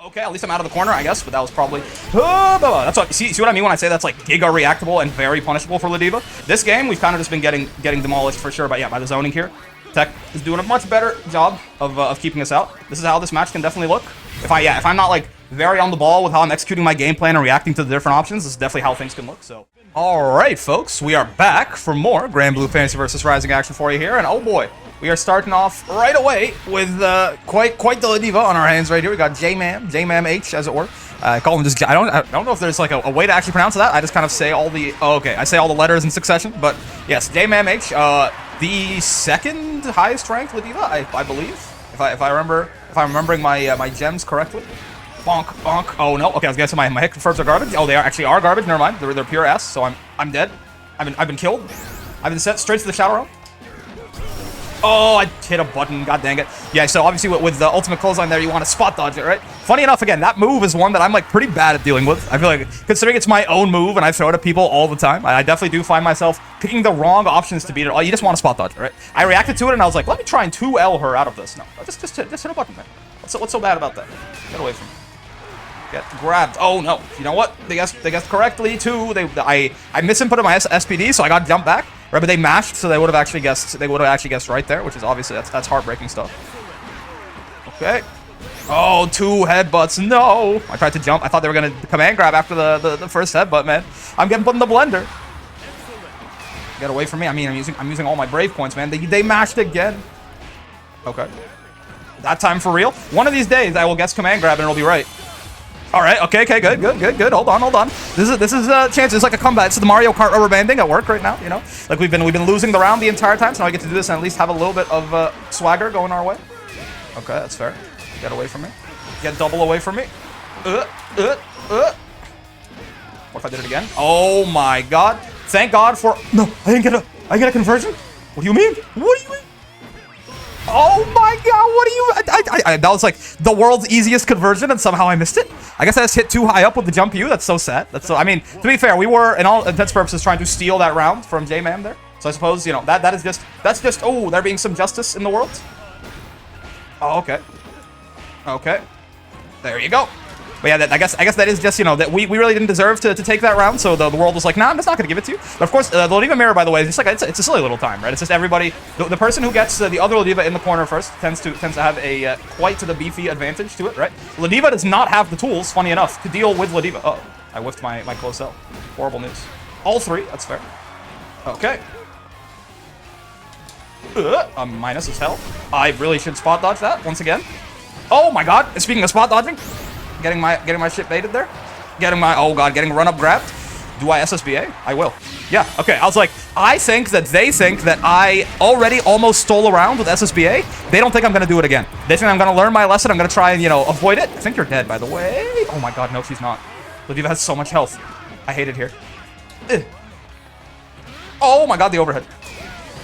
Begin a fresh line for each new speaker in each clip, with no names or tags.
Okay, at least I'm out of the corner, I guess, but that was probably... That's what, see what I mean when I say that's like giga reactable and very punishable for Ladiva? This game, we've kind of just been getting demolished for sure, but yeah, by the zoning here. Tech is doing a much better job of keeping us out. This is how this match can definitely look. If I'm not like very on the ball with how I'm executing my game plan and reacting to the different options, this is definitely how things can look, so... Alright, folks, we are back for more Granblue Fantasy vs. Rising action for you here, and oh boy, we are starting off right away with quite the Ladiva on our hands right here. We got J-Mam H, as it were. I call him just... I don't know if there's like a way to actually pronounce that. I just kind of say all the... Oh, okay, I say all the letters in succession, but yes, J-Mam H, the second highest ranked Ladiva, I believe, if I'm remembering my gems correctly. Bonk, bonk. Oh no. Okay, I was gonna say my hit confirms are garbage. Oh, they actually are garbage. Never mind. They're pure S. So I'm dead. I've been killed. I've been sent straight to the Shadow Realm. Oh, I hit a button. God dang it. Yeah. So obviously with the ultimate clothesline there, you want to spot dodge it, right? Funny enough, again, that move is one that I'm like pretty bad at dealing with. I feel like considering it's my own move and I throw it at people all the time, I definitely do find myself picking the wrong options to beat it. Oh, you just want to spot dodge it, right? I reacted to it and I was like, let me try and 2L her out of this. No, just hit a button, man. What's so bad about that? Get away from me. Get grabbed. Oh no! You know what? They guessed correctly too. I misinputted my SPD, so I got jumped back. Right, but they mashed, so they would have actually guessed. They would have actually guessed right there, which is obviously that's heartbreaking stuff. Okay. Oh, 2 headbutts. No! I tried to jump. I thought they were gonna command grab after the first headbutt, man. I'm getting put in the blender. Get away from me. I mean, I'm using all my brave points, man. They mashed again. Okay. That time for real. One of these days, I will guess command grab and it'll be right. All right, okay, good. Hold on. This is a chance. It's like a comeback. It's the Mario Kart rubber banding at work right now, you know? Like we've been losing the round the entire time, so now I get to do this and at least have a little bit of swagger going our way. Okay, that's fair. Get away from me. Get double away from me. What if I did it again? Oh my god. Thank God for... No, I didn't get a conversion? What do you mean? What do you mean? Oh my god, what are you... that was like the world's easiest conversion and somehow I missed it. I guess I just hit too high up with the jump U. That's so sad. That's so... I mean, to be fair, we were, in all intents and purposes, trying to steal that round from J-Man there. So I suppose, you know, that's just... Oh, there being some justice in the world. Oh, okay. Okay. There you go. But yeah, I guess that is just, you know, that we really didn't deserve to take that round, so the world was like, nah, I'm just not going to give it to you. But of course, the Ladiva mirror, by the way, is just like, it's a silly little time, right? It's just everybody, the person who gets the other Ladiva in the corner first tends to have a quite to the beefy advantage to it, right? Ladiva does not have the tools, funny enough, to deal with Ladiva. Oh, I whiffed my close cell. Horrible news. All 3, that's fair. Okay. Minus as hell. I really should spot dodge that once again. Oh my god, speaking of spot dodging, getting my shit baited there. Getting run up grabbed. Do I SSBA? I will. Yeah, okay. I was like, I think that they think that I already almost stole a round with SSBA. They don't think I'm gonna do it again. They think I'm gonna learn my lesson. I'm gonna try and, you know, avoid it. I think you're dead, by the way. Oh my god, no, she's not. Ladiva has so much health. I hate it here. Ugh. Oh my god, the overhead.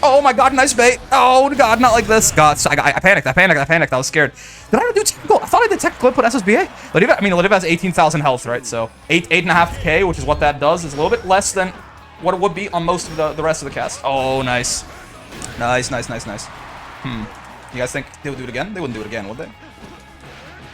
Oh my god, nice bait. Oh god, not like this. God, I panicked. I was scared. Did I do technical? I thought I did technical input SSBA. Ladiva has 18,000 health, right? So 8.5k, which is what that does, is a little bit less than what it would be on most of the rest of the cast. Oh, nice. Nice. You guys think they would do it again? They wouldn't do it again, would they?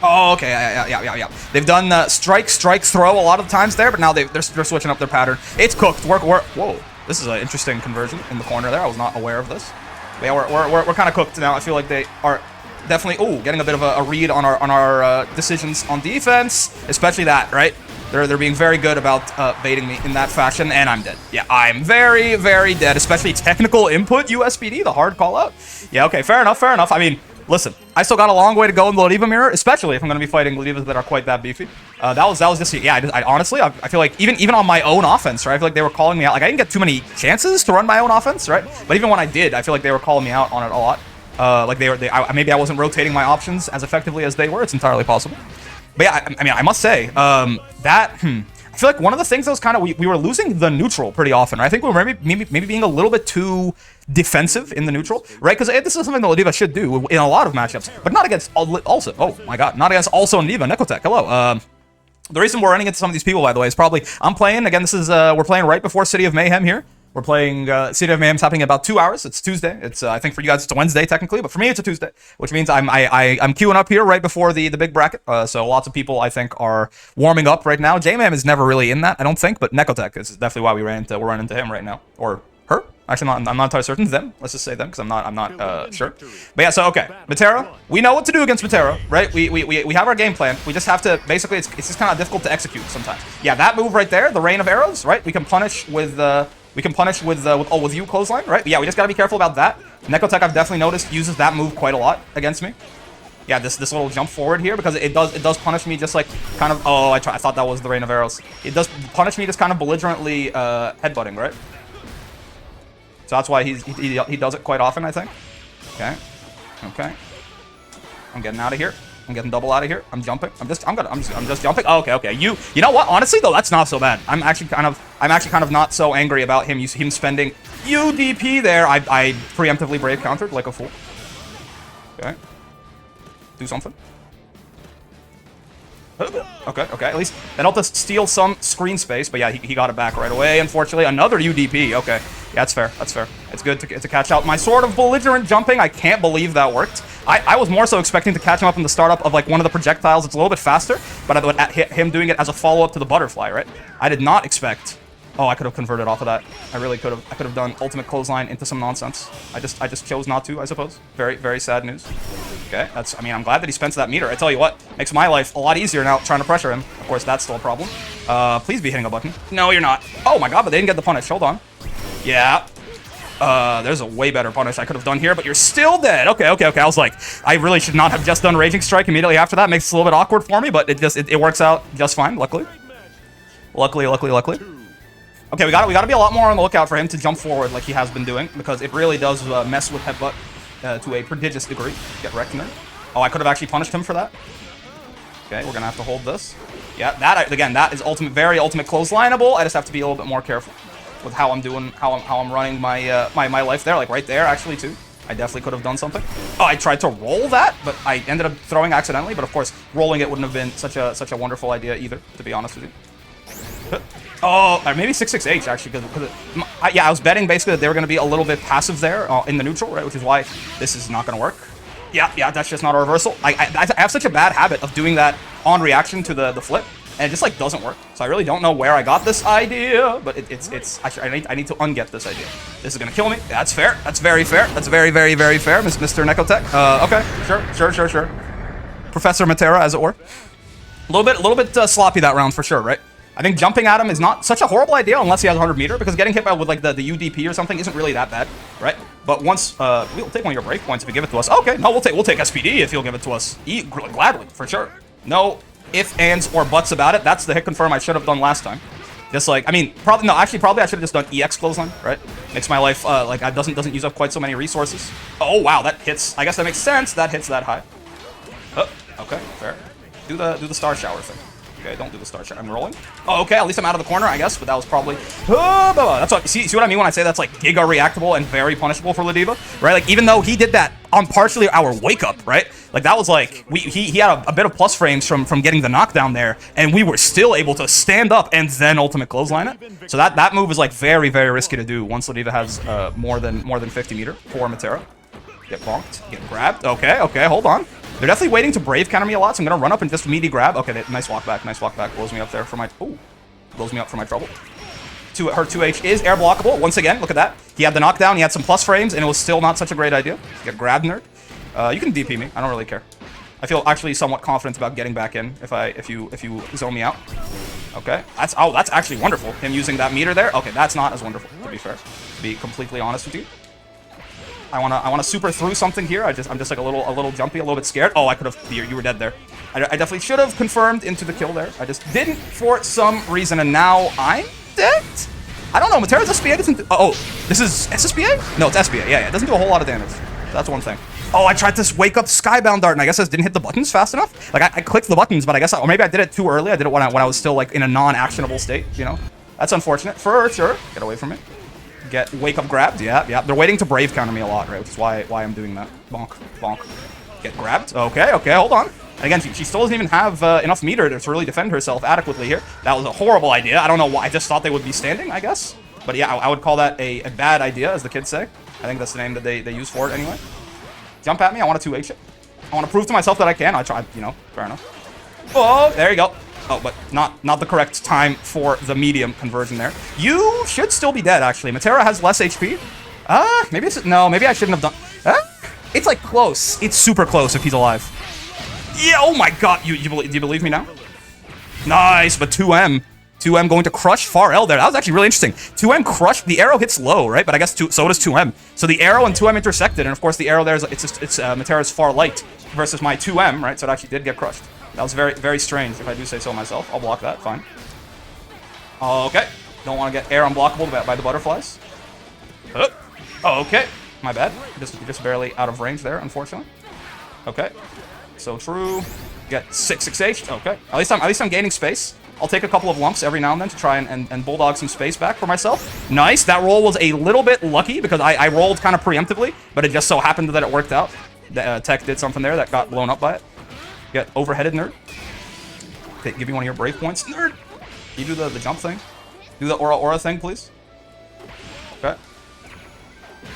Oh, okay, yeah. They've done strike, throw a lot of times there, but now they're switching up their pattern. It's cooked. Work. Whoa. This is an interesting conversion in the corner there. I was not aware of this. But yeah, we're kind of cooked now. I feel like they are definitely getting a bit of a read on our decisions on defense, especially that, right? They're being very good about baiting me in that fashion, and I'm dead. Yeah, I'm very, very dead, especially technical input USPD, the hard call out. Yeah, okay, fair enough. I mean, listen, I still got a long way to go in the Ladiva mirror, especially if I'm going to be fighting Ladivas that are quite that beefy. That was just, yeah, I honestly, I feel like even on my own offense, right, I feel like they were calling me out. Like, I didn't get too many chances to run my own offense, right? But even when I did, I feel like they were calling me out on it a lot. Like, maybe I wasn't rotating my options as effectively as they were. It's entirely possible. But yeah, I mean, I must say, I feel like one of the things that was kind of, we were losing the neutral pretty often, right? I think we were maybe being a little bit too defensive in the neutral, right? Because this is something that Ladiva should do in a lot of matchups, but not against also. Oh my god, not against also Ladiva. Necotech, hello. The reason we're running into some of these people, by the way, is probably I'm playing again. This is we're playing right before City of Mayhem here. We're playing City of Mayhem's happening in about 2 hours. It's Tuesday. It's I think for you guys it's a Wednesday technically, but for me it's a Tuesday, which means I'm queuing up here right before the big bracket. So lots of people I think are warming up right now. J-Mam is never really in that, I don't think, but Nekotech is definitely why we're running into him right now, or her. Actually, I'm not entirely certain. Them. Let's just say them because I'm not sure. But yeah, so okay, METERA. We know what to do against METERA, right? We have our game plan. We just have to basically it's just kind of difficult to execute sometimes. Yeah, that move right there, the rain of arrows, right? We can punish with I'd U Clothesline, right? But yeah, we just gotta be careful about that. Nekotech, I've definitely noticed, uses that move quite a lot against me. Yeah, this little jump forward here because it does punish me just like kind of. Oh, I thought that was the rain of arrows. It does punish me just kind of belligerently headbutting, right? So that's why he does it quite often, I think. Okay, okay. I'm getting out of here. I'm getting double out of here. I'm jumping. I'm just jumping. Oh, okay. You know what? Honestly though, that's not so bad. I'm actually kind of not so angry about him spending UDP there. I preemptively brave countered like a fool. Okay. Do something. Okay. At least that helped us steal some screen space, but yeah, he got it back right away. Unfortunately, another UDP. Okay, yeah, that's fair. That's fair. It's good to catch out my sort of belligerent jumping. I can't believe that worked. I was more so expecting to catch him up in the startup of like one of the projectiles. It's a little bit faster, but I would hit him doing it as a follow-up to the butterfly, right? I did not expect. Oh, I could have converted off of that. I really could have. I could have done ultimate clothesline into some nonsense. I just chose not to, I suppose. Very sad news. Okay, I mean, I'm glad that he spent that meter. I tell you what, makes my life a lot easier now trying to pressure him. Of course, that's still a problem. Please be hitting a button. No, you're not. Oh my god, but they didn't get the punish. Hold on. Yeah. There's a way better punish I could have done here, but you're still dead. Okay. I was like, I really should not have just done Raging Strike immediately after that. Makes it a little bit awkward for me, but it works out just fine, luckily. Luckily. Okay, we gotta be a lot more on the lookout for him to jump forward like he has been doing, because it really does mess with headbutt to a prodigious degree. Get wrecked in there. Oh, I could have actually punished him for that. Okay, we're gonna have to hold this. Yeah, that is very ultimate clotheslineable. I just have to be a little bit more careful with how I'm doing, how I'm running my my life there. Like right there, actually too. I definitely could have done something. Oh, I tried to roll that, but I ended up throwing accidentally. But of course, rolling it wouldn't have been such a wonderful idea either, to be honest with you. Oh, or maybe 6-6H actually, because yeah, I was betting basically that they were going to be a little bit passive there in the neutral, right? Which is why this is not going to work. Yeah, that's just not a reversal. I have such a bad habit of doing that on reaction to the flip, and it just like doesn't work. So I really don't know where I got this idea, but actually I need to unget this idea. This is going to kill me. That's fair. That's very fair. That's very fair, Mr. Nekotech. Okay, sure. Professor METERA, as it were. A little bit sloppy that round for sure, right? I think jumping at him is not such a horrible idea unless he has 100 meter, because getting hit by with like the UDP or something isn't really that bad, right? But once we'll take one of your break points if you give it to us. Okay, no, we'll take SPD if you'll give it to us. Gladly, for sure. No ifs, ands, or buts about it. That's the hit confirm I should have done last time. Just like, I mean, probably I should have just done EX clothesline, right? Makes my life like it doesn't use up quite so many resources. Oh wow, that hits. I guess that makes sense. That hits that high. Oh, okay, fair. Do the star shower thing. Okay, don't do the star shot. I'm rolling. Oh, okay. At least I'm out of the corner, I guess. But that was probably. That's what. See what I mean when I say that's like giga reactable and very punishable for Ladiva, right? Like even though he did that on partially our wake up, right? Like that was like he had a bit of plus frames from getting the knockdown there, and we were still able to stand up and then ultimate clothesline it. So that move is like very risky to do once Ladiva has more than 50 meter for METERA. Get bonked. Get grabbed. Okay. Hold on. They're definitely waiting to brave counter me a lot, so I'm gonna run up and just meaty grab. Okay, nice walk back. Blows me up there for my. Ooh, blows me up for my trouble. Her 2H is air blockable. Once again, look at that. He had the knockdown. He had some plus frames, and it was still not such a great idea. Get grabbed, nerd. You can DP me. I don't really care. I feel actually somewhat confident about getting back in if you zone me out. Okay, that's actually wonderful. Him using that meter there. Okay, that's not as wonderful, to be fair. To be completely honest with you. I wanna super through something here. I'm just like a little jumpy, a little bit scared. Oh, I could have. You were dead there. I definitely should have confirmed into the kill there. I just didn't for some reason, and now I'm dead. I don't know. METERA's SPA doesn't. Oh, this is SSPA? No, it's SPA. Yeah. It doesn't do a whole lot of damage. That's one thing. Oh, I tried to wake up Skybound Dart, and I guess I just didn't hit the buttons fast enough. Like I clicked the buttons, but I guess or maybe I did it too early. I did it when I was still like in a non-actionable state. You know, that's unfortunate for sure. Get away from it. Get wake up grabbed. Yeah. They're waiting to brave counter me a lot, right? Which is why I'm doing that. Bonk. Get grabbed. Okay. Hold on. And again, she still doesn't even have enough meter to really defend herself adequately here. That was a horrible idea. I don't know why. I just thought they would be standing, I guess. But yeah, I would call that a bad idea, as the kids say. I think that's the name that they use for it anyway. Jump at me. I want to 2H it. I want to prove to myself that I can. I tried, you know, fair enough. Oh, there you go. Oh, but not the correct time for the medium conversion there. You should still be dead, actually. METERA has less HP. Maybe it's... No, maybe I shouldn't have done... It's, like, close. It's super close if he's alive. Yeah, oh my god. Do you believe me now? Nice, but 2M. 2M going to crush far L there. That was actually really interesting. 2M crushed. The arrow hits low, right? But I guess so does 2M. So the arrow and 2M intersected, and of course the arrow there is it's METERA's far light versus my 2M, right? So it actually did get crushed. That was very, very strange, if I do say so myself. I'll block that. Fine. Okay. Don't want to get air unblockable by the butterflies. Okay. My bad. Just barely out of range there, unfortunately. Okay. So true. Get 6-6H. Okay. At least I'm gaining space. I'll take a couple of lumps every now and then to try and bulldog some space back for myself. Nice. That roll was a little bit lucky because I rolled kind of preemptively, but it just so happened that it worked out. The tech did something there that got blown up by it. Get overheaded, nerd. Okay, give me one of your brave points, nerd. Can you do the jump thing? Do the aura thing, please. Okay.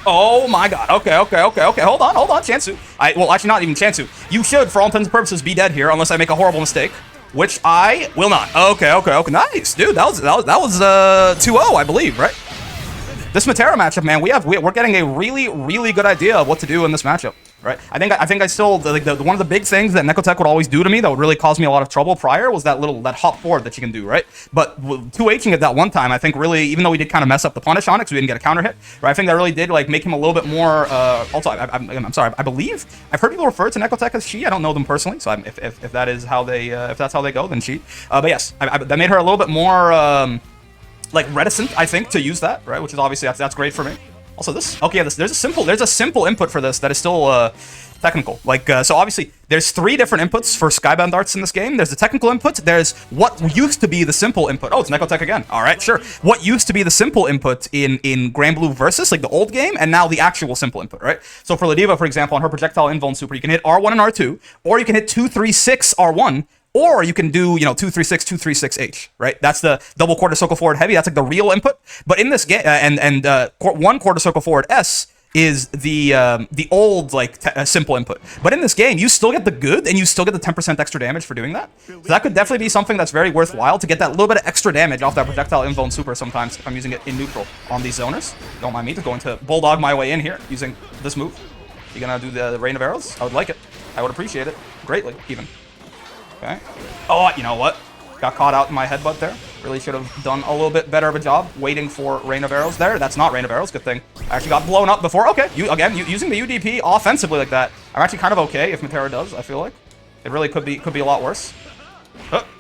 Oh my god. Okay. Hold on. Chansu. Well, actually, not even Chansu. You should, for all intents and purposes, be dead here unless I make a horrible mistake. Which I will not. Okay. Nice, dude. That was 2-0, I believe, right? This METERA matchup, man, we're getting a really, really good idea of what to do in this matchup, right? I think I still like one of the big things that Necotech would always do to me that would really cause me a lot of trouble prior was that hop forward that you can do, right? But 2Hing it that one time, I think really, even though we did kind of mess up the punish on it because we didn't get a counter hit, right? I think that really did like make him a little bit more. Also, I'm sorry, I believe I've heard people refer to Necotech as she. I don't know them personally, so if that is how they if that's how they go, then she. But yes, that made her a little bit more. Like reticent, I think, to use that, right? Which is obviously that's great for me. Also, there's a simple input for this that is still technical. Like so, obviously, there's 3 different inputs for skybound darts in this game. There's the technical input. There's what used to be the simple input. Oh, it's Necotech again. All right, sure. What used to be the simple input in Granblue Versus, like the old game, and now the actual simple input, right? So for Ladiva, for example, on her projectile invuln super, you can hit R1 and R2, or you can hit 2-3-6 R1. Or you can do, 2-3-6, 2-3-6H, right? That's the double quarter circle forward heavy. That's like the real input. But in this game, one quarter circle forward S is the old simple input. But in this game, you still get the good, and you still get the 10% extra damage for doing that. So that could definitely be something that's very worthwhile to get that little bit of extra damage off that projectile invuln super sometimes if I'm using it in neutral on these zoners. Don't mind me just going to bulldog my way in here using this move. You gonna do the rain of arrows? I would like it. I would appreciate it greatly, even. Okay. Oh, you know what? Got caught out in my headbutt there. Really should have done a little bit better of a job waiting for Rain of Arrows there. That's not Rain of Arrows. Good thing. I actually got blown up before. Okay. Using the UDP offensively like that, I'm actually kind of okay if METERA does, I feel like. It really could be a lot worse.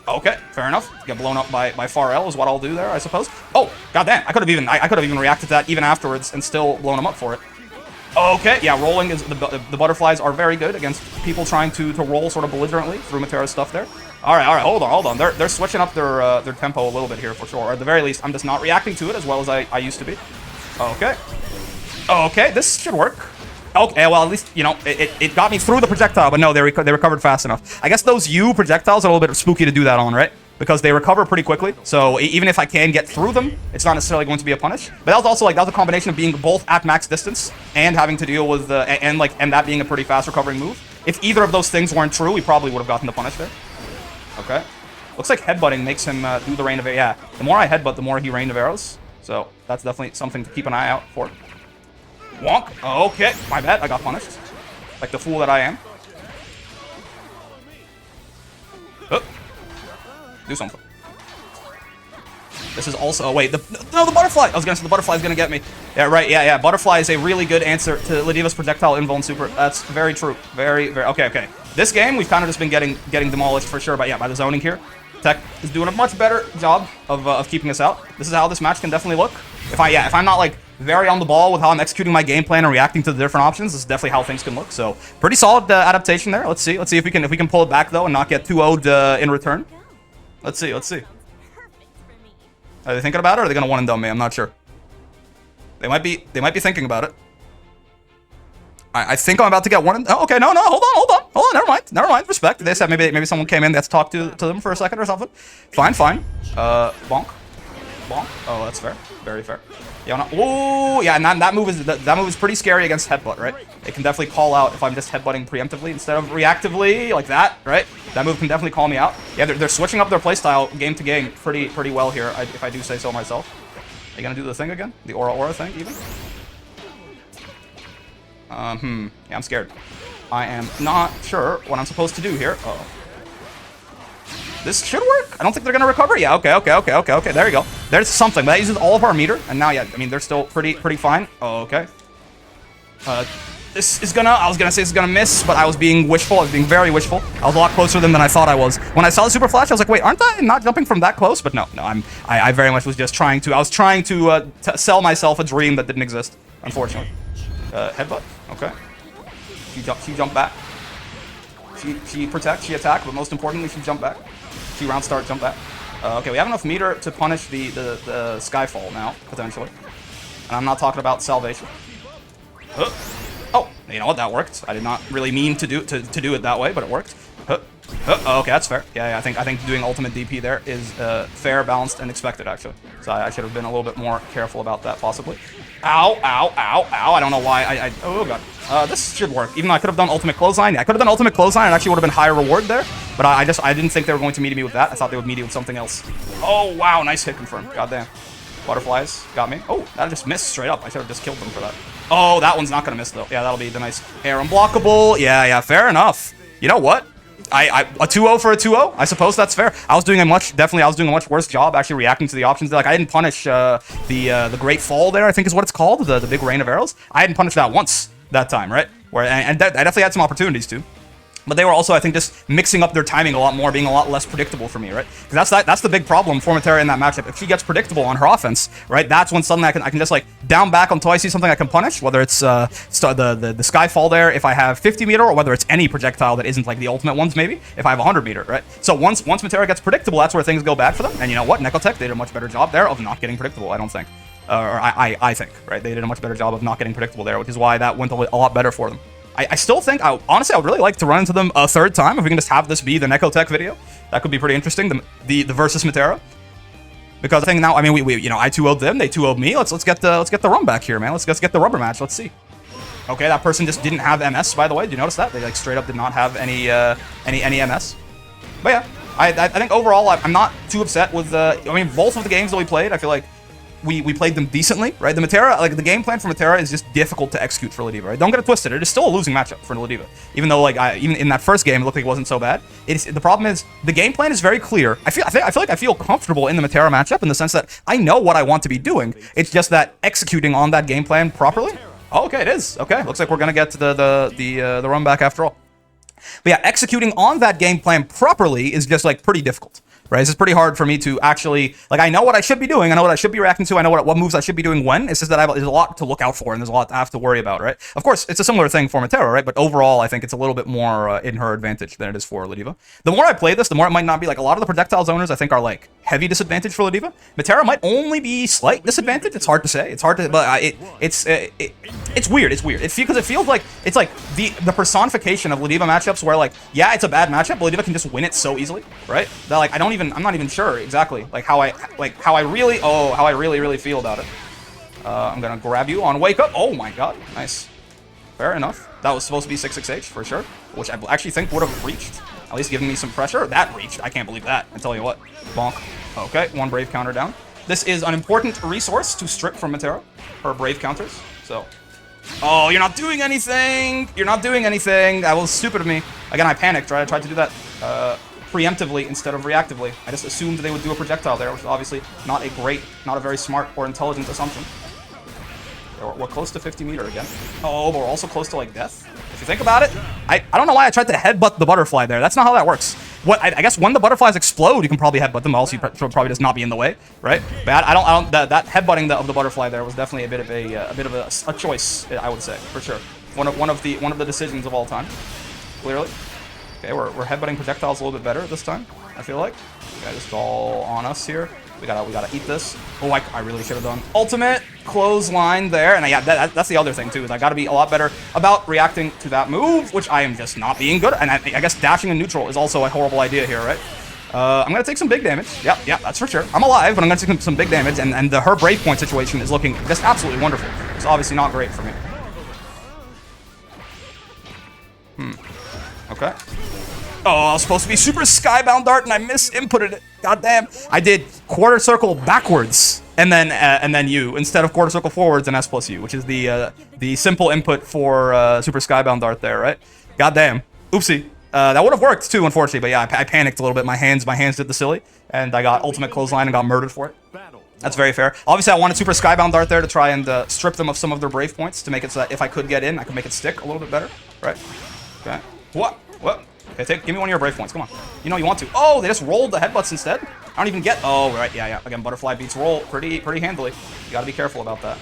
Okay. Fair enough. Get blown up by far L is what I'll do there, I suppose. Oh, goddamn. I could have even reacted to that even afterwards and still blown him up for it. Okay, yeah, rolling is the butterflies are very good against people trying to roll sort of belligerently through METERA's stuff there. All right, hold on. They're switching up their tempo a little bit here for sure. Or at the very least, I'm just not reacting to it as well as I used to be. Okay, this should work. Okay, well, at least, it got me through the projectile, but no, they recovered fast enough. I guess those U projectiles are a little bit spooky to do that on, right? Because they recover pretty quickly, so even if I can get through them, it's not necessarily going to be a punish. But that was also that was a combination of being both at max distance and having to deal with and that being a pretty fast recovering move. If either of those things weren't true, we probably would have gotten the punish there. Okay, looks like headbutting makes him do the rain of arrows. Yeah, the more I headbutt, the more he rain of arrows. So that's definitely something to keep an eye out for. Wonk. Okay, my bad. I got punished, like the fool that I am. Do something. This is also... Oh, wait. The butterfly! I was going to say the butterfly is going to get me. Yeah, right. Yeah. Butterfly is a really good answer to Ladiva's projectile invuln super. That's very true. Very, very... Okay. This game, we've kind of just been getting demolished for sure. But yeah, by the zoning here. Tech is doing a much better job of keeping us out. This is how this match can definitely look. If I'm not, very on the ball with how I'm executing my game plan and reacting to the different options, this is definitely how things can look. So, pretty solid adaptation there. Let's see if we can pull it back, though, and not get 2-0'd in return. Let's see. Are they thinking about it, or are they gonna one and done me? I'm not sure. They might be thinking about it. I think I'm about to get one and... Oh, okay, no, hold on, never mind. Respect. They said maybe someone came in that's talked to them for a second or something. Fine. Bonk. Bonk. Oh, that's fair. Very fair. Yeah, no. Oh, yeah, and that move is pretty scary against headbutt, right? It can definitely call out if I'm just headbutting preemptively instead of reactively, like that, right? That move can definitely call me out. Yeah, they're switching up their playstyle game to game pretty well here, if I do say so myself. Are you gonna do the thing again? The aura thing, even? Yeah, I'm scared. I am not sure what I'm supposed to do here. Uh-oh. This should work. I don't think they're gonna recover. Yeah, okay. There you go. There's something. But that uses all of our meter, and now, yeah, I mean, they're still pretty fine. Oh, okay. This is gonna. I was gonna say this is gonna miss, but I was being wishful. I was being very wishful. I was a lot closer to them than I thought I was. When I saw the super flash, I was like, wait, aren't I not jumping from that close? But no. I very much was just trying to. I was trying to sell myself a dream that didn't exist, unfortunately. Headbutt. Okay. She jumped back. She protects. She attack, but most importantly, she jumped back. She round start, jump back. Okay, we have enough meter to punish the Skyfall now, potentially. And I'm not talking about salvation. Oh, you know what? That worked. I did not really mean to do it that way, but it worked. Okay, that's fair. Yeah, I think doing ultimate DP there is fair, balanced, and expected, actually. So I should have been a little bit more careful about that, possibly. Ow. I don't know why oh, God. This should work. Even though I could have done ultimate clothesline. Yeah, I could have done ultimate clothesline and actually would have been higher reward there. But I didn't think they were going to meet me with that. I thought they would meet me with something else. Oh, wow. Nice hit confirmed. Goddamn. Butterflies got me. Oh, that just missed straight up. I should have just killed them for that. Oh, that one's not going to miss, though. Yeah, that'll be the nice air unblockable. Yeah, fair enough. You know what? A 2-0 for a 2-0? I suppose that's fair. I was doing a much worse job actually reacting to the options. Like, I didn't punish the Great Fall there, I think is what it's called, the big rain of arrows. I hadn't punished that once that time, right? I definitely had some opportunities to. But they were also, I think, just mixing up their timing a lot more, being a lot less predictable for me, right? Because that's the big problem for METERA in that matchup. If she gets predictable on her offense, right, that's when suddenly I can just like down back until I see something I can punish, whether it's the Skyfall there, if I have 50 meter, or whether it's any projectile that isn't like the ultimate ones, maybe, if I have 100 meter, right? So once METERA gets predictable, that's where things go bad for them. And you know what? Necotech, they did a much better job there of not getting predictable, I don't think. I think, right? They did a much better job of not getting predictable there, which is why that went a lot better for them. I still think, honestly, I would really like to run into them a third time. If we can just have this be the Necotech video, that could be pretty interesting. The versus METERA, because I think now, I mean, we you know, I 2-0'd them, they 2-0'd me. Let's get the run back here, man. Let's get the rubber match. Let's see. Okay, that person just didn't have MS, by the way. Did you notice that? They like straight up did not have any MS. But yeah, I think overall I'm not too upset with I mean, both of the games that we played, I feel like we played them decently, right? The METERA, like the game plan for METERA is just difficult to execute for Ladiva, right? Don't get it twisted. It is still a losing matchup for Ladiva. Even though like even in that first game it looked like it wasn't so bad. The problem is the game plan is very clear. I feel like I feel comfortable in the METERA matchup in the sense that I know what I want to be doing. It's just that executing on that game plan properly. Oh, okay, it is. Okay, looks like we're gonna get to the run back after all. But yeah, executing on that game plan properly is just like pretty difficult. Right, it's pretty hard for me to actually, like, I know what I should be doing, I know what I should be reacting to, I know what moves I should be doing when. It's just that there's a lot to look out for, and there's a lot I have to worry about, right? Of course, it's a similar thing for METERA, right? But overall, I think it's a little bit more in her advantage than it is for Ladiva. The more I play this, the more it might not be, like, a lot of the projectile zoners, I think, are, like, heavy disadvantage for Ladiva. METERA might only be slight disadvantage. It's hard to say. It's hard to, but it's weird. It's weird. Because it feels like, it's like the personification of Ladiva matchups where, like, yeah, it's a bad matchup, but Ladiva can just win it so easily, right? That, like, I'm not even sure exactly like how I really feel about it. I'm gonna grab you on wake up. Oh my god, nice. Fair enough. That was supposed to be 6-6H for sure, which I actually think would have reached, at least giving me some pressure. That reached. I can't believe that. I tell you what. Bonk. Okay, one brave counter down. This is an important resource to strip from METERA, her brave counters. So, oh, you're not doing anything. You're not doing anything. That was stupid of me. Again, I panicked. Right, I tried to do that preemptively instead of reactively. I just assumed they would do a projectile there, which is obviously not a very smart or intelligent assumption. We're close to 50 meter again. Oh, but we're also close to, like, death. If you think about it, I don't know why I tried to headbutt the butterfly there. That's not how that works. I guess when the butterflies explode, you can probably headbutt them. Else you probably just not be in the way, right? But that headbutting of the butterfly there was definitely a bit of a choice, I would say, for sure. One of the decisions of all time, clearly. Okay, we're headbutting projectiles a little bit better this time, I feel like. Okay, just all on us here. We gotta eat this. Oh, I really should have done ultimate clothesline there. And yeah, that's the other thing too, is I gotta be a lot better about reacting to that move, which I am just not being good at. And I guess dashing in neutral is also a horrible idea here, right? I'm gonna take some big damage. Yep, that's for sure. I'm alive, but I'm gonna take some big damage, and her Brave Point situation is looking just absolutely wonderful. It's obviously not great for me. Okay. Oh, I was supposed to be super Skybound Dart, and I misinputted it. God damn. I did quarter circle backwards, and then U, instead of quarter circle forwards and S plus U, which is the simple input for super Skybound Dart there, right? God damn. Oopsie. That would have worked too, unfortunately, but yeah, I panicked a little bit. My hands did the silly, and I got ultimate clothesline and got murdered for it. That's very fair. Obviously, I wanted super Skybound Dart there to try and strip them of some of their Brave Points to make it so that if I could get in, I could make it stick a little bit better, right? Okay. What? Okay, give me one of your Brave Points. Come on. You know you want to. Oh, they just rolled the headbutts instead? I don't even get... Oh, right. Yeah. Again, butterfly beats roll pretty handily. You gotta be careful about that.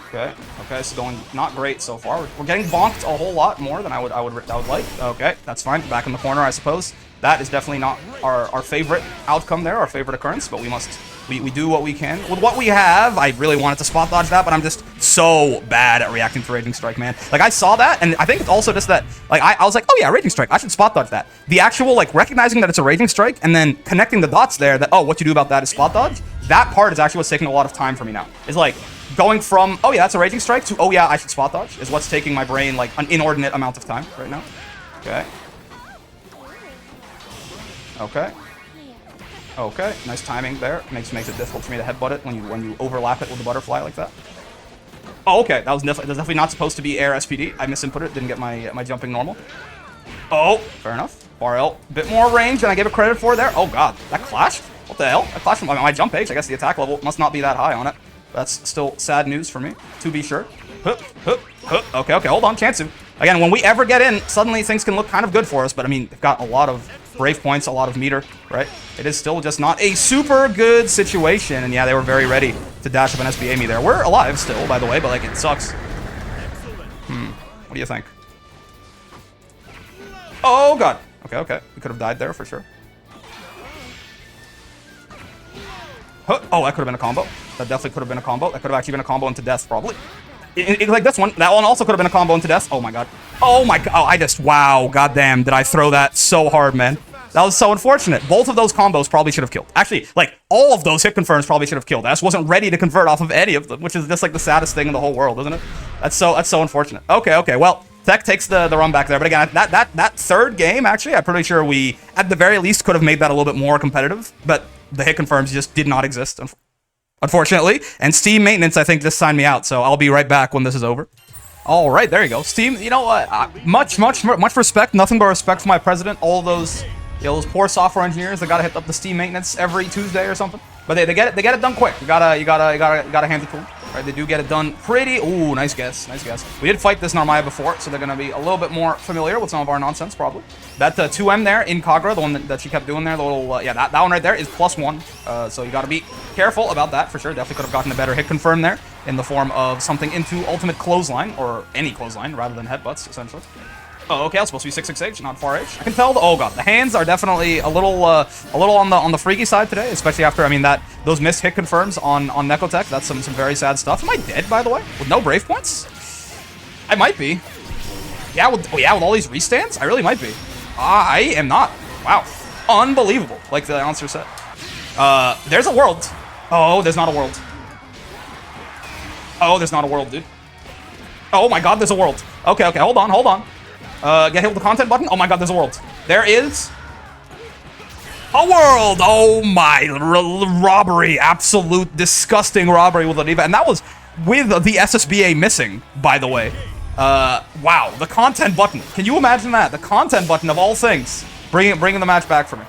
Okay, this is going not great so far. We're getting bonked a whole lot more than I would like. Okay, that's fine. Back in the corner, I suppose. That is definitely not our favorite outcome there, our favorite occurrence, but we do what we can. With what we have, I really wanted to spot dodge that, but I'm just so bad at reacting to Raging Strike, man. Like, I saw that, and I think it's also just that, like, I was like, oh yeah, Raging Strike, I should spot dodge that. The actual, like, recognizing that it's a Raging Strike, and then connecting the dots there that, oh, what you do about that is spot dodge, that part is actually what's taking a lot of time for me now. It's like, going from, oh yeah, that's a Raging Strike, to, oh yeah, I should spot dodge, is what's taking my brain, like, an inordinate amount of time right now. Okay, nice timing there. Makes it difficult for me to headbutt it when you overlap it with the butterfly like that. Oh, okay, that was definitely not supposed to be air SPD. I misinput it, didn't get my jumping normal. Oh, fair enough. RL, bit more range than I gave it credit for there. Oh god, that clashed? What the hell? That clashed from my jump H. I guess the attack level must not be that high on it. That's still sad news for me, to be sure. Okay, hold on, Chansu. Again, when we ever get in, suddenly things can look kind of good for us, but I mean, they've got a lot of Brave Points, a lot of meter, right? It is still just not a super good situation, and yeah, they were very ready to dash up an SBA me there. We're alive still, by the way, but like, it sucks. What do you think? Oh god. Okay, we could have died there for sure. Oh, that could have been a combo. That definitely could have been a combo. That could have actually been a combo into death, probably. Like this one. That one also could have been a combo into death. Oh my god. Oh my god. Oh, wow. Goddamn. Did I throw that so hard, man? That was so unfortunate. Both of those combos probably should have killed. Actually, like, all of those hit confirms probably should have killed. I just wasn't ready to convert off of any of them, which is just like the saddest thing in the whole world, isn't it? That's so unfortunate. Okay. Well, Tech takes the run back there. But again, that third game, actually, I'm pretty sure we, at the very least, could have made that a little bit more competitive. But the hit confirms just did not exist, unfortunately. And Steam maintenance, I think, just signed me out. So I'll be right back when this is over. All right, there you go. Steam, you know what? Much respect. Nothing but respect for my president. All those, those poor software engineers that gotta hit up the Steam maintenance every Tuesday or something. But they get it done quick. You gotta hand it to them. Right, they do get it done pretty. Ooh, nice guess. We did fight this Narmaya before, so they're gonna be a little bit more familiar with some of our nonsense, probably. That 2M there in Kagura, the one that she kept doing there, the little yeah, that one right there is +1. So you gotta be careful about that for sure. Definitely could have gotten a better hit confirm there in the form of something into ultimate clothesline or any clothesline rather than headbutts, essentially. Oh, okay, I was supposed to be 666H, not 4H. I can tell. Oh god, the hands are definitely a little on the freaky side today, especially after, I mean, those missed hit confirms on Nekotech. That's some very sad stuff. Am I dead, by the way, with no brave points? I might be. Yeah, with all these restands, I really might be. I am not. Wow, unbelievable. Like the announcer said. There's a world. Oh, there's not a world. Oh, there's not a world, dude. Oh my god, there's a world. Okay, hold on. Get hit with the content button. Oh my god, there's a world. There is a world. Oh my, robbery. Absolute disgusting robbery with Ladiva. And that was with the SSBA missing, by the way. Wow, the content button. Can you imagine that? The content button of all things. Bringing the match back for me.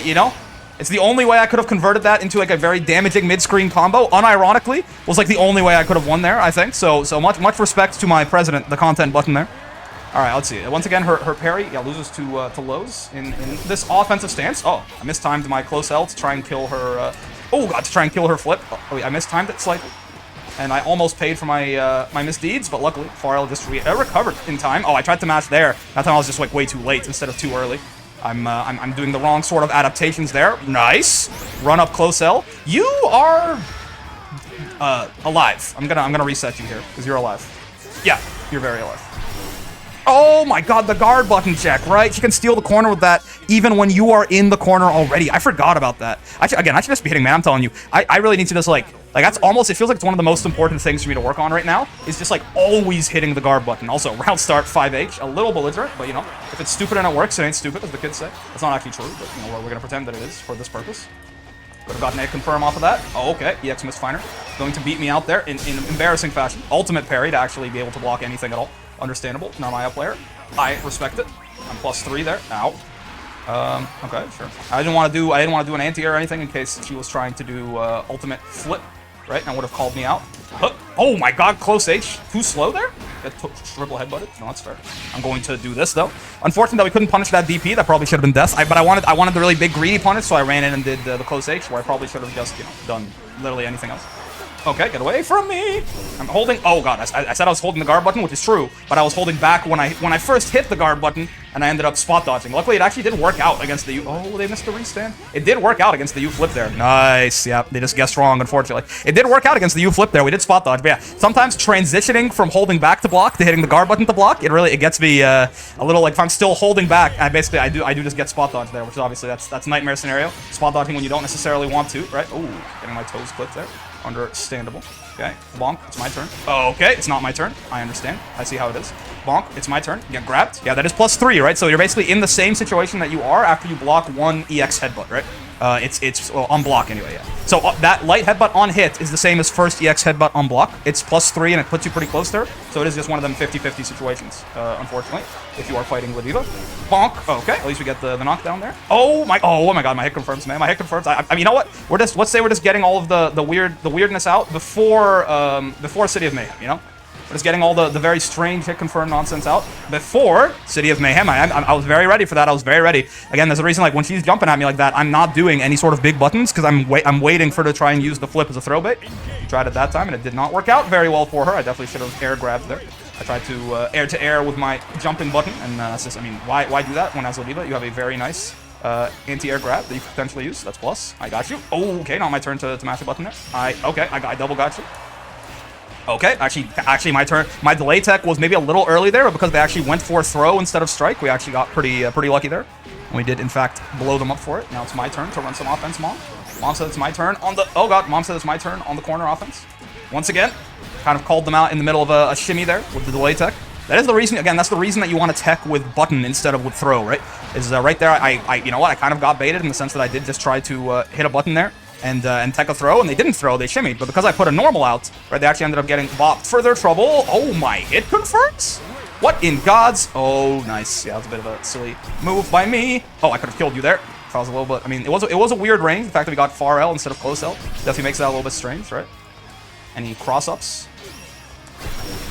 You know, it's the only way I could have converted that into like a very damaging mid-screen combo. Unironically, was like the only way I could have won there, I think. So much respect to my president, the content button there. All right, let's see. Once again, her parry, yeah, loses to Lowe's in this offensive stance. Oh, I mistimed my close L to try and kill her. Oh god, to try and kill her flip. Oh, yeah, I mistimed it slightly, and I almost paid for my my misdeeds. But luckily, Farrell just recovered in time. Oh, I tried to match there. That time I was just like way too late instead of too early. I'm doing the wrong sort of adaptations there. Nice run up close L. You are alive. I'm gonna reset you here because you're alive. Yeah, you're very alive. Oh my god, the guard button check, right? She can steal the corner with that even when you are in the corner already. I forgot about that. I should just be hitting, man. I'm telling you. I really need to just like that's almost, it feels like it's one of the most important things for me to work on right now, is just like always hitting the guard button. Also, round start 5H, a little belligerent, but you know, if it's stupid and it works, it ain't stupid, as the kids say. That's not actually true, but you know, we're gonna pretend that it is for this purpose. Could have gotten a confirm off of that. Oh, okay. EX misfiner. Going to beat me out there in embarrassing fashion. Ultimate parry to actually be able to block anything at all. Understandable. Narmaya player. I respect it. I'm +3 there. Ow. Okay, sure. I didn't want to do an anti-air or anything in case she was trying to do ultimate flip, right? And would have called me out. Oh my god, close H. Too slow there? Get triple headbutted? No, that's fair. I'm going to do this though. Unfortunate that we couldn't punish that DP. That probably should have been death. But I wanted the really big greedy punish, so I ran in and did the close H, where I probably should have just, you know, done literally anything else. Okay, get away from me. I'm holding. Oh god, I said I was holding the guard button, which is true, but I was holding back when I first hit the guard button, and I ended up spot dodging. Luckily, it actually did work out against the U. Oh, they missed the restand. It did work out against the U flip there. Nice. Yeah, they just guessed wrong, unfortunately. It did work out against the U flip there. We did spot dodge, but yeah, sometimes transitioning from holding back to block to hitting the guard button to block, it gets me a little like if I'm still holding back, I do just get spot dodge there, which is obviously that's nightmare scenario. Spot dodging when you don't necessarily want to, right? Oh, getting my toes clipped there. Understandable. Okay, bonk, it's my turn. Oh, okay, it's not my turn. I understand. I see how it is. Bonk, it's my turn. Get grabbed. Yeah, that is +3, right? So you're basically in the same situation that you are after you block one EX headbutt, right? It's on block anyway, yeah. So that light headbutt on hit is the same as first EX headbutt on block. It's +3 and it puts you pretty close there. So it is just one of them 50-50 situations, unfortunately, if you are fighting Ladiva. Bonk. Okay, at least we get the knockdown there. Oh my god, my hit confirms, man. My hit confirms. I mean, you know what? Let's say we're just getting all of the weirdness out before City of Mayhem, you know? We're just getting all the very strange hit confirm nonsense out before City of Mayhem. I was very ready for that. I was very ready. Again, there's a reason, like, when she's jumping at me like that, I'm not doing any sort of big buttons because I'm waiting for her to try and use the flip as a throw bait. Tried it that time, and it did not work out very well for her. I definitely should have air grabbed there. I tried to air to air with my jumping button, and that's just, I mean, why do that when as Ladiva you have a very nice anti-air grab that you could potentially use. That's plus. I got you. Oh, okay, now my turn to mash a button there. I double got you. Okay, actually my turn. My delay tech was maybe a little early there, but because they actually went for throw instead of strike, we actually got pretty lucky there. And we did, in fact, blow them up for it. Now it's my turn to run some offense, Mom. Mom said it's my turn on the... Oh, God. Mom said it's my turn on the corner offense. Once again, kind of called them out in the middle of a shimmy there with the delay tech. That is the reason, again, that's the reason that you want to tech with button instead of with throw, right? Is right there, you know what, I kind of got baited in the sense that I did just try to hit a button there and tech a throw, and they didn't throw, they shimmied. But because I put a normal out, right, they actually ended up getting bopped for their trouble. Oh, my hit confirms? What in God's... Oh, nice. Yeah, that was a bit of a silly move by me. Oh, I could have killed you there. If I was a little bit... I mean, it was a weird range. The fact that we got far L instead of close L definitely makes that a little bit strange, right? Any cross-ups?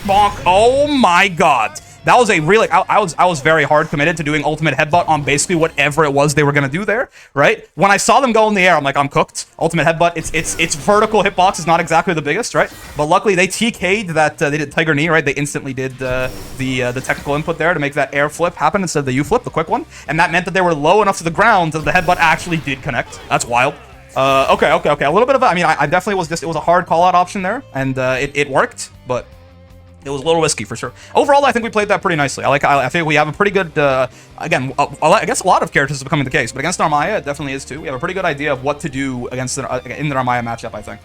Bonk. Oh, my God. That was a really... I was very hard committed to doing ultimate headbutt on basically whatever it was they were going to do there, right? When I saw them go in the air, I'm like, I'm cooked. Ultimate headbutt, its vertical hitbox is not exactly the biggest, right? But luckily, they TK'd that... they did Tiger Knee, right? They instantly did the technical input there to make that air flip happen instead of the U flip, the quick one. And that meant that they were low enough to the ground that the headbutt actually did connect. That's wild. Okay. A little bit of... I mean, I definitely was just... It was a hard call-out option there, and it worked, but... It was a little risky for sure. Overall, I think we played that pretty nicely. I think we have a pretty good, again, I guess a lot of characters is becoming the case, but against Narmaya, it definitely is too. We have a pretty good idea of what to do against in the Narmaya matchup, I think.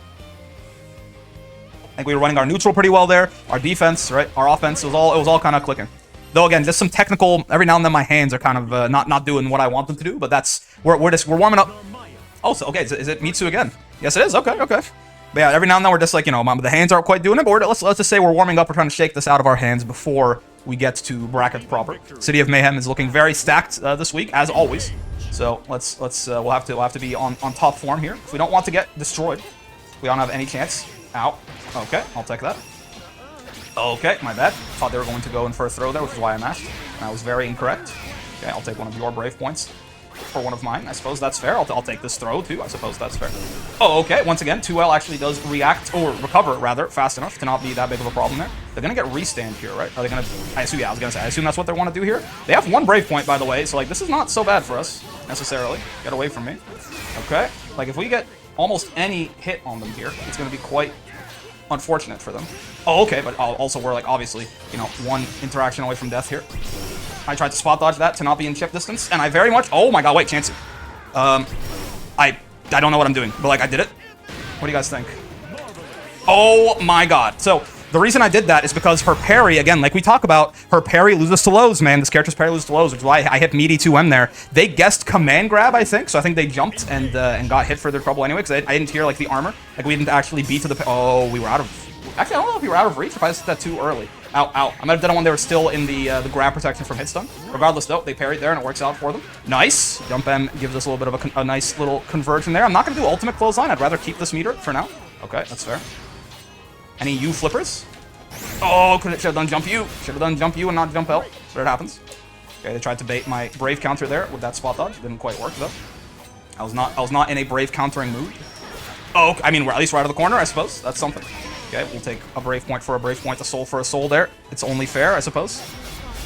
I think we were running our neutral pretty well there. Our defense, right? Our offense, it was all kind of clicking. Though again, just some technical, every now and then my hands are kind of not doing what I want them to do, but that's, we're warming up. Oh, so, okay, is it Mitsu again? Yes, it is. Okay. But yeah, every now and then we're just like, you know, the hands aren't quite doing it, but let's just say we're warming up. We're trying to shake this out of our hands before we get to bracket proper. City of Mayhem is looking very stacked this week, as always. So we'll have to be on top form here. If we don't want to get destroyed, we don't have any chance. Ow. Okay, I'll take that. Okay, my bad. Thought they were going to go in for a throw there, which is why I mashed. And I was very incorrect. Okay, I'll take one of your brave points for one of mine. I suppose that's fair. I'll take this throw too. I suppose that's fair. Oh, okay. Once again, 2L actually does react, or recover rather, fast enough to not be that big of a problem there. They're gonna get restand here, right? Are they gonna... I assume that's what they want to do here. They have one brave point, by the way, so like this is not so bad for us necessarily. Get away from me. Okay. Like if we get almost any hit on them here, it's gonna be quite unfortunate for them. Oh, okay, but also we're like obviously, you know, one interaction away from death here. I tried to spot dodge that to not be in chip distance, and I very much, oh my god, wait, Chansey. I don't know what I'm doing, but like I did it. What do you guys think? Oh my god. So the reason I did that is because her parry, again, like we talk about, her parry loses to lows, man. This character's parry loses to lows, which is why I hit meaty 2M there. They guessed command grab, I think, so I think they jumped and got hit for their trouble anyway, because I didn't hear, like, the armor. Like, we didn't actually beat to the... Oh, we were out of... Actually, I don't know if we were out of reach, if I just hit that too early. Ow, ow. I might have done it when they were still in the grab protection from hit stun. Regardless, though, they parried there, and it works out for them. Nice. Jump M gives us a little bit of a nice little conversion there. I'm not going to do ultimate clothesline. I'd rather keep this meter for now. Okay, that's fair. Any U flippers? Oh, should have done jump U. Should have done jump U and not jump L. But it happens. Okay, they tried to bait my brave counter there with that spot dodge. Didn't quite work though. I was not in a brave countering mood. Oh, I mean, we're at least right out of the corner, I suppose. That's something. Okay, we'll take a brave point for a brave point, a soul for a soul there. It's only fair, I suppose.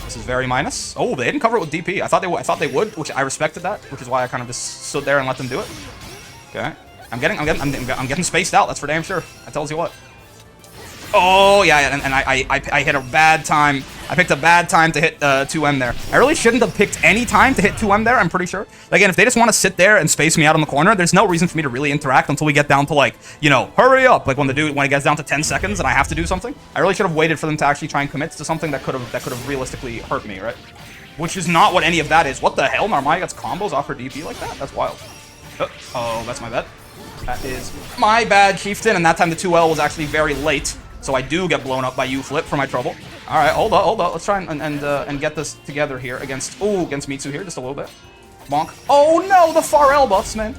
This is very minus. Oh, they didn't cover it with DP. I thought they would, which I respected that, which is why I kind of just stood there and let them do it. Okay, I'm getting spaced out. That's for damn sure. That tells you what. Oh, yeah, and I hit a bad time. I picked a bad time to hit 2M there. I really shouldn't have picked any time to hit 2M there, I'm pretty sure. Again, if they just want to sit there and space me out in the corner, there's no reason for me to really interact until we get down to, like, you know, hurry up. Like, when it gets down to 10 seconds and I have to do something. I really should have waited for them to actually try and commit to something that could have realistically hurt me, right? Which is not what any of that is. What the hell? Narmaya gets combos off her DP like that? That's wild. Oh, that's my bad. That is my bad, Chieftain, and that time the 2L was actually very late. So I do get blown up by U-flip for my trouble. All right, hold up. Let's try and get this together here against Mitsu here, just a little bit. Bonk. Oh no, the far L buffs, man.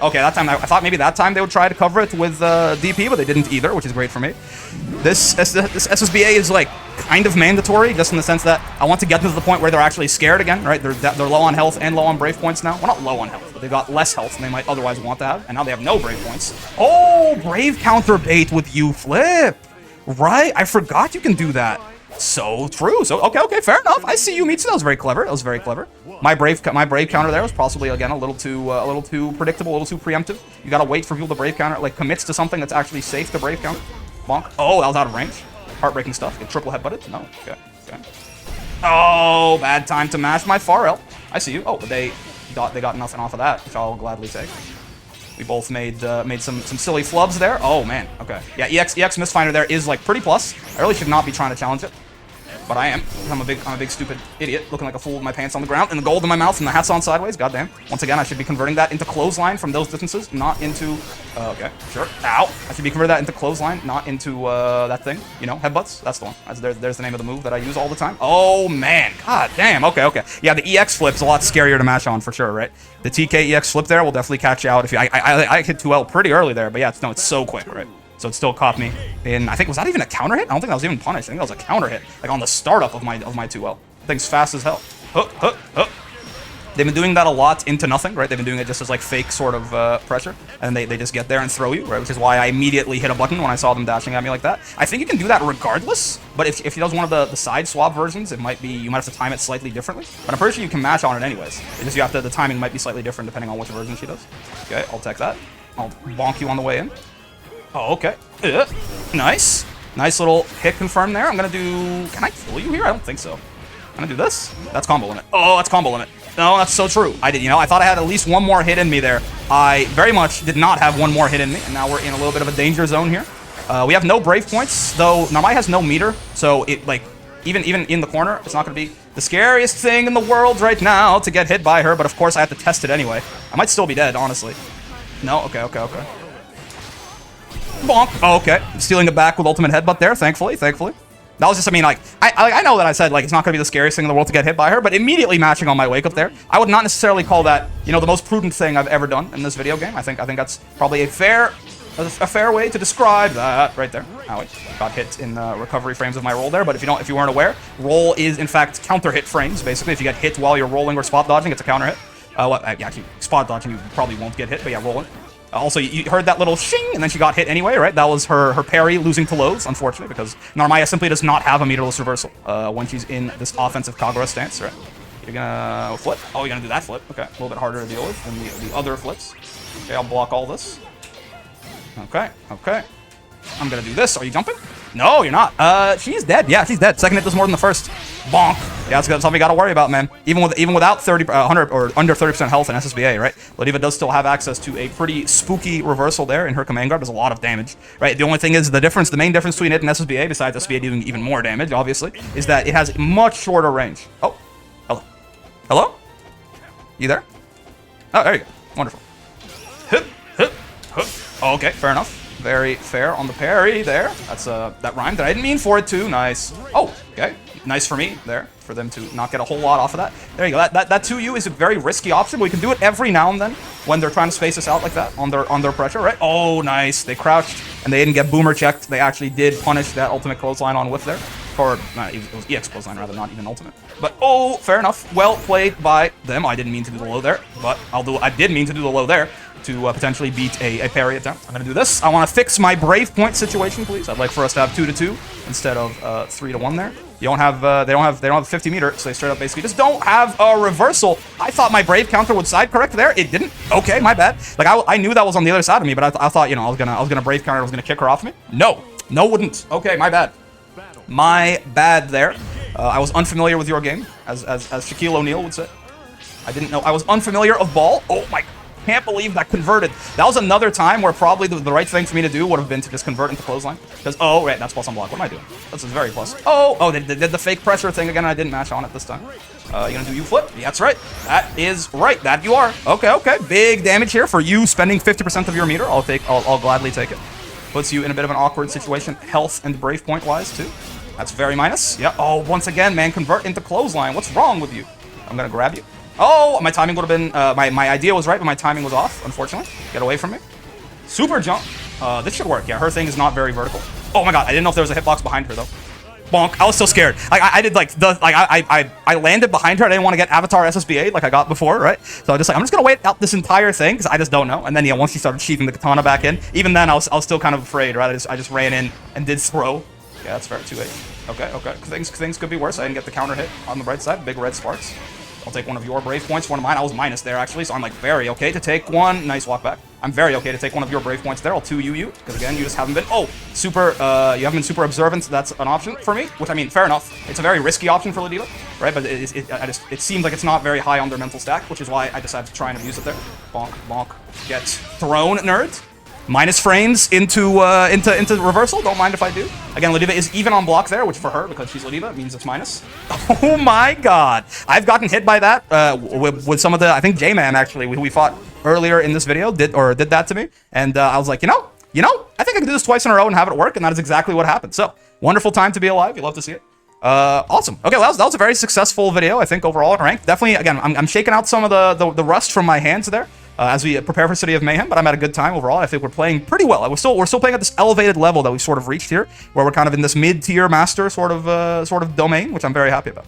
Okay, that time I thought maybe that time they would try to cover it with DP, but they didn't either, which is great for me. This SSBA is like kind of mandatory, just in the sense that I want to get them to the point where they're actually scared again, right? They're low on health and low on brave points now. Well, not low on health, but they've got less health than they might otherwise want to have, and now they have no brave points. Oh, brave counter bait with U-flip. Right, I forgot you can do that. So true. So okay, fair enough. I see you, Mitsu. That was very clever. That was very clever. My brave counter there was possibly again a little too predictable, a little too preemptive. You gotta wait for people to brave counter, like commits to something that's actually safe to brave counter. Bonk. Oh, that was out of range. Heartbreaking stuff. Get triple headbutted. No. Okay. Oh, bad time to mash my far L. I see you. Oh, but they got nothing off of that, which I'll gladly take. We both made some silly flubs there. Oh man, okay. Yeah, EX Mistfinder there is like pretty plus. I really should not be trying to challenge it, but I am. I'm a big stupid idiot, looking like a fool with my pants on the ground and the gold in my mouth and the hat's on sideways. Goddamn. Once again, I should be converting that into clothesline from those distances, not into. Okay, sure. Ow. I should be converting that into clothesline, not into that thing. You know, headbutts. That's the one. There's the name of the move that I use all the time. Oh man. God damn. Okay. Yeah, the EX flip's a lot scarier to mash on for sure, right? The TK EX flip there will definitely catch you out if you. I hit 2L pretty early there, but yeah, it's so quick, right? So it still caught me in. I think, was that even a counter hit? I don't think that was even punished. I think that was a counter hit, like on the startup of my 2L. Thing's fast as hell. They've been doing that a lot into nothing, right? They've been doing it just as like fake sort of pressure, and they just get there and throw you, right? Which is why I immediately hit a button when I saw them dashing at me like that. I think you can do that regardless, but if he does one of the side swap versions, you might have to time it slightly differently. But I'm pretty sure you can mash on it anyways. It's just you have to, the timing might be slightly different depending on which version she does. Okay, I'll take that. I'll bonk you on the way in. Oh, okay. Nice. Nice little hit confirm there. I'm gonna do... Can I kill you here? I don't think so. I'm gonna do this. That's combo limit. Oh, that's combo limit. No, that's so true. I thought I had at least one more hit in me there. I very much did not have one more hit in me, and now we're in a little bit of a danger zone here. We have no brave points, though Narmai has no meter, so it, like, even in the corner, it's not gonna be the scariest thing in the world right now to get hit by her, but of course I have to test it anyway. I might still be dead, honestly. No? Okay. Bonk. Oh, okay. Stealing it back with ultimate headbutt there, thankfully. That was just, I mean, like, I know that I said, like, it's not going to be the scariest thing in the world to get hit by her, but immediately matching on my wake up there, I would not necessarily call that, you know, the most prudent thing I've ever done in this video game. I think that's probably a fair way to describe that right there. Owie. Got hit in recovery frames of my roll there, but if you weren't aware, roll is, in fact, counter hit frames, basically. If you get hit while you're rolling or spot dodging, it's a counter hit. Actually, spot dodging, you probably won't get hit, but yeah, rolling. Also, you heard that little shing, and then she got hit anyway, right? That was her parry losing to lows, unfortunately, because Narmaya simply does not have a meterless reversal when she's in this offensive Kagura stance, right? You're gonna flip. Oh, you're gonna do that flip. Okay, a little bit harder to deal with than the other flips. Okay, I'll block all this. Okay. I'm gonna do this. Are you jumping? No, you're not. She's dead. Yeah, she's dead. Second hit does more than the first. Bonk. Yeah, that's something you gotta worry about, man. Even without 100 or under 30% health in SSBA, right? Lodiva does still have access to a pretty spooky reversal there in her command guard. Does a lot of damage, right? The only thing is the main difference between it and SSBA, besides SSBA doing even more damage, obviously, is that it has much shorter range. Oh, hello, hello. You there? Oh, there you go. Wonderful. Hip, hip, hip. Oh, okay, fair enough. Very fair on the parry there. That's that rhymed. I didn't mean for it to. Nice. Oh, okay. Nice for me there, for them to not get a whole lot off of that. There you go. That 2U is a very risky option, but we can do it every now and then when they're trying to space us out like that on their pressure, right? Oh, nice. They crouched and they didn't get boomer checked. They actually did punish that ultimate clothesline on whiff there. Or it was EX clothesline rather, not even ultimate. But oh, fair enough. Well played by them. I didn't mean to do the low there, but I did mean to do the low there to potentially beat a parry attempt. I'm gonna do this. I want to fix my brave point situation, please. I'd like for us to have 2-2 instead of 3-1 there. You don't have they don't have a 50 meter, so they straight up basically just don't have a reversal. I thought my brave counter would side correct there. It didn't. Okay, my bad. Like I knew that was on the other side of me, but I thought, you know, I was gonna brave counter. I was gonna kick her off me. No, wouldn't. Okay, my bad. My bad there. I was unfamiliar with your game, as Shaquille O'Neal would say. I didn't know. I was unfamiliar of ball. Oh my. Can't believe that converted. That was another time where probably the right thing for me to do would have been to just convert into clothesline. Because, oh, right, that's plus on block. What am I doing? This is very plus. Oh, they did the fake pressure thing again, and I didn't match on it this time. You gonna do U flip? Yeah, that's right. That is right. That you are. Okay. Big damage here for you spending 50% of your meter. I'll gladly take it. Puts you in a bit of an awkward situation, health and brave point wise too. That's very minus. Yeah. Oh, once again, man, convert into clothesline. What's wrong with you? I'm gonna grab you. Oh, my timing would have been, my idea was right, but my timing was off, unfortunately. Get away from me. Super jump. This should work. Yeah, her thing is not very vertical. Oh my god, I didn't know if there was a hitbox behind her, though. Bonk. I was so scared. I landed behind her. I didn't want to get Avatar SSBA like I got before, right? So I'm just gonna wait out this entire thing, because I just don't know. And then, yeah, once she started sheathing the katana back in, even then, I was still kind of afraid, right? I just ran in and did throw. Yeah, that's fair. 2-8. Okay. Things could be worse. I didn't get the counter hit on the right side. Big red sparks. I'll take one of your brave points, one of mine. I was minus there, actually, so I'm, like, very okay to take one. Nice walk back. I'm very okay to take one of your brave points there. I'll 2U you, because, again, you just haven't been... Oh, super... you haven't been super observant, so that's an option for me, which, I mean, fair enough. It's a very risky option for Lodiva, right? But it seems like it's not very high on their mental stack, which is why I decided to try and abuse it there. Bonk, bonk. Get thrown, nerds. Minus frames into reversal. Don't mind if I do. Again, Lodiva is even on block there, which for her, because she's Lodiva, means it's minus. Oh my god. I've gotten hit by that with some of the, I think J-Man actually, who we fought earlier in this video, did that to me. And I was like, you know, I think I can do this twice in a row and have it work, and that is exactly what happened. So, wonderful time to be alive. You love to see it. Awesome. Okay, well, that was a very successful video, I think, overall in ranked. Definitely, again, I'm shaking out some of the rust from my hands there. As we prepare for City of Mayhem, but I'm at a good time overall. I think we're playing pretty well. We're still playing at this elevated level that we've sort of reached here, where we're kind of in this mid-tier master sort of domain, which I'm very happy about.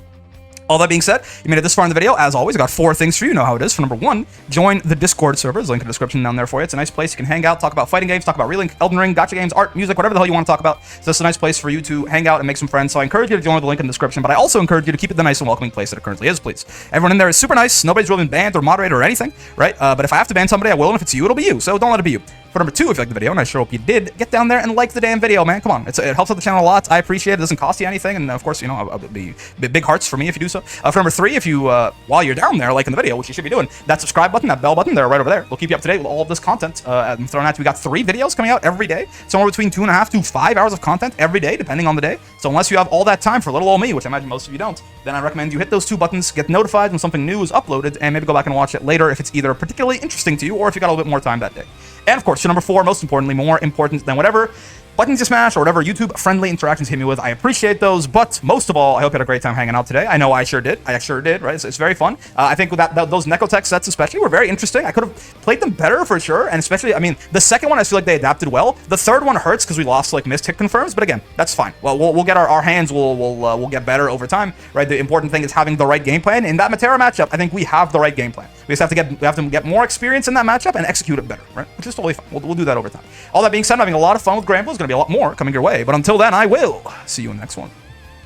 All that being said, you made it this far in the video. As always, I got 4 things for you. You know how it is. For number 1, join the Discord server. There's a link in the description down there for you. It's a nice place. You can hang out, talk about fighting games, talk about Relink, Elden Ring, gacha games, art, music, whatever the hell you want to talk about. So it's a nice place for you to hang out and make some friends. So I encourage you to join with the link in the description, but I also encourage you to keep it the nice and welcoming place that it currently is, please. Everyone in there is super nice. Nobody's really been banned or moderated or anything, right? But if I have to ban somebody, I will, and if it's you, it'll be you. So don't let it be you. For number 2, if you liked the video, and I sure hope you did, get down there and like the damn video, man. Come on. It helps out the channel a lot. I appreciate it. It doesn't cost you anything. And, of course, you know, it'll be big hearts for me if you do so. For number 3, if you, while you're down there liking the video, which you should be doing, that subscribe button, that bell button, they're right over there. We'll keep you up to date with all of this content. I'm throwing out, we got 3 videos coming out every day. Somewhere between 2.5 to 5 hours of content every day, depending on the day. So unless you have all that time for little old me, which I imagine most of you don't, then I recommend you hit those 2 buttons, get notified when something new is uploaded, and maybe go back and watch it later if it's either particularly interesting to you or if you got a little bit more time that day. And of course, to number 4, most importantly, more important than whatever buttons you smash or whatever YouTube-friendly interactions hit me with, I appreciate those. But most of all, I hope you had a great time hanging out today. I know I sure did. Right? It's very fun. I think with those Necotech sets especially were very interesting. I could have played them better for sure. And especially, I mean, the second one, I feel like they adapted well. The third one hurts because we lost like missed hit confirms. But again, that's fine. Well, we'll get our hands. We'll get better over time, right? The important thing is having the right game plan. In that METERA matchup, I think we have the right game plan. We just have to get more experience in that matchup and execute it better, right? Which is totally fine. We'll do that over time. All that being said, I'm having a lot of fun with Granblue. There's going to be a lot more coming your way. But until then, I will see you in the next one.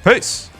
Peace.